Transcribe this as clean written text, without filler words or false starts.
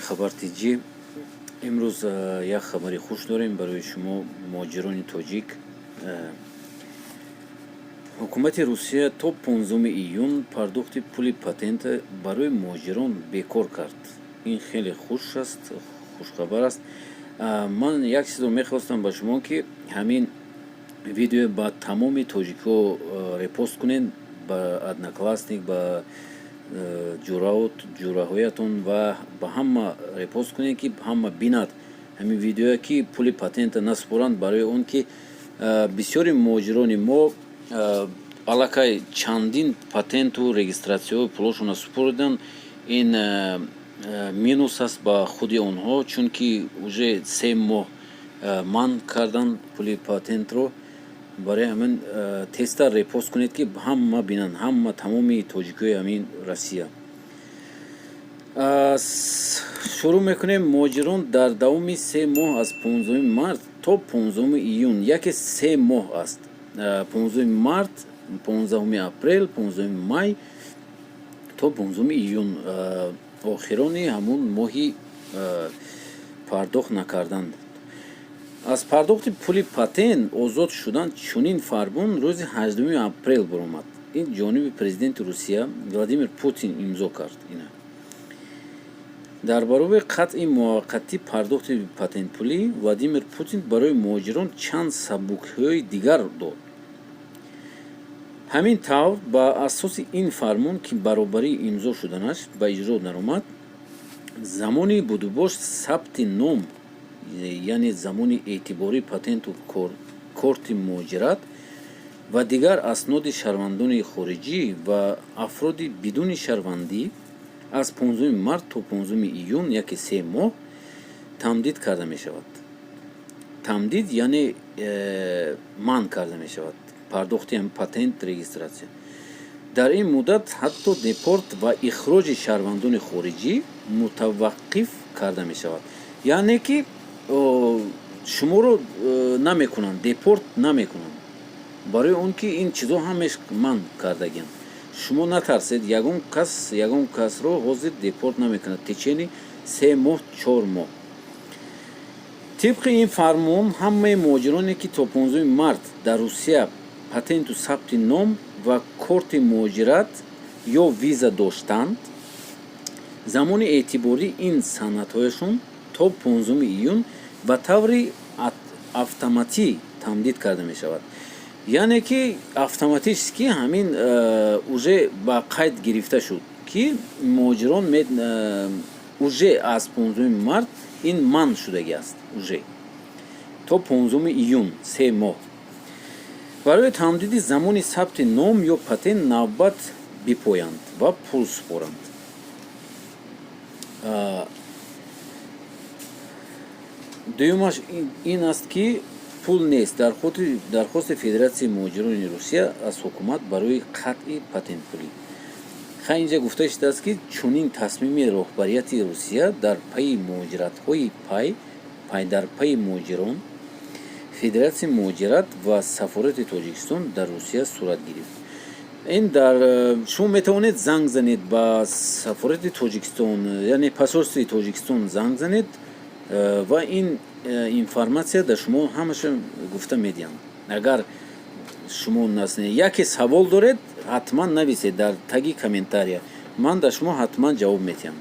хабартиҷӣ имрӯз як хабари хуш дорем барои шумо муҳоҷирони тоҷик. ҳукумати Русия то 15 июн пардохти пули патент барои муҳоҷирон бекор кард. Ин хеле хуш аст, хушхабар аст. Ман як чизро мехостам ба шумо ки ҳамин видео ба тамоми тоҷикҳо репост кунед, ба одноклассник, ба ҷураҳоятон ва ба ҳама репост кунед ки ҳама бинад ҳамин видеое ки пули патента насупоранд, барои он ки бисёри муҳоҷирони мо аллакай чандин патенту регистратсияҳои пулошона супоридан. Ин минус аст ба худи онҳо, чунки уже 3 моҳ манъ кардан пули патентро. барои ҳамин тезтар репост кунед ки ҳама бинанд, ҳама тамоми тоҷикҳои ҳамин Россия. шурӯъ мекунем. муҳоҷирон дар давоми 3 моҳ аз 15 март то 15 июн, яке 3 моҳ аст. 15 март, 15 апрел, 15 май то 15 июн охирони ҳамун моҳи пардохт накарданд. аз пардохти пули патент озод шудан чунин фармон рӯзи 18 апрел баромад. ин ҷониби президенти Русия Владимир Путин имзо кард. дар баробари қатъи муваққатии пардохти патентпулӣ Владимир Путин барои муҳоҷирон чанд сабукиҳои дигар дод. ҳамин тавр ба асоси ин фармон ки баробарии имзо шуданаш ба иҷро наромад, замони будубош сабти ном, яъне замони эътибории патенту корти муҳоҷират ва дигар асноди шаҳрвандони хориҷӣ ва афроди бидуни шаҳрвандӣ аз 15 март то 15 июн, яке 3 моҳ тамдид карда мешавад. Тамдид яъне манъ карда мешавад пардохти патент регистратсия. дар ин муддат ҳатто депорт ва ихроҷи шаҳрвандони хориҷӣ мутаваққиф карда мешавад. яъне ки шуморо намекунанд, депорт намекунанд, барои он ки ин чизо ҳамеш манъ кардагианд. шумо натарсед, ягон касро ҳозир депорт намекунад в течени 3 моҳ 4 моҳ. тибқи ин фармон ҳамаи муҳоҷироне ки то 15 март дар Русия патенту сабти ном ва корти муҳоҷират ё виза доштанд, замони эътибории ин санадҳояшон то 15 июн ба таври автоматӣ тамдид карда мешавад. яъне ки автоматически ҳамин уже ба қайд гирифта шуд ки муҳоҷирон уже аз 15 март ин манъ шудагӣ аст уже то 15 июн 3 моҳ. барои тамдиди замони сабти ном ё патент навбат бипоянд ва пул супоранд. дуюмаш ин аст ки пул нест. дархости Федератсияи муҳоҷирони Русия аз ҳукумат барои қатъи патентпулӣ. инҷа гуфта шудааст ки чунин тасмими роҳбарияти Русия дар пайи муҳоҷиратҳои дар пайи муҳоҷирон, Федератсияи муҳоҷират ва сафорати Тоҷикистон дар Русия сурат гирифт. шумо метавонед занг занед ба сафорати Тоҷикистон, яъне посольствои Тоҷикистон занг занед ва ин информация дар шумо ҳамаша гуфта медиҳанд. агар шумо яке савол доред, ҳатман нависед дар таги комментария. ман дар шумо ҳатман ҷавоб метиҳам.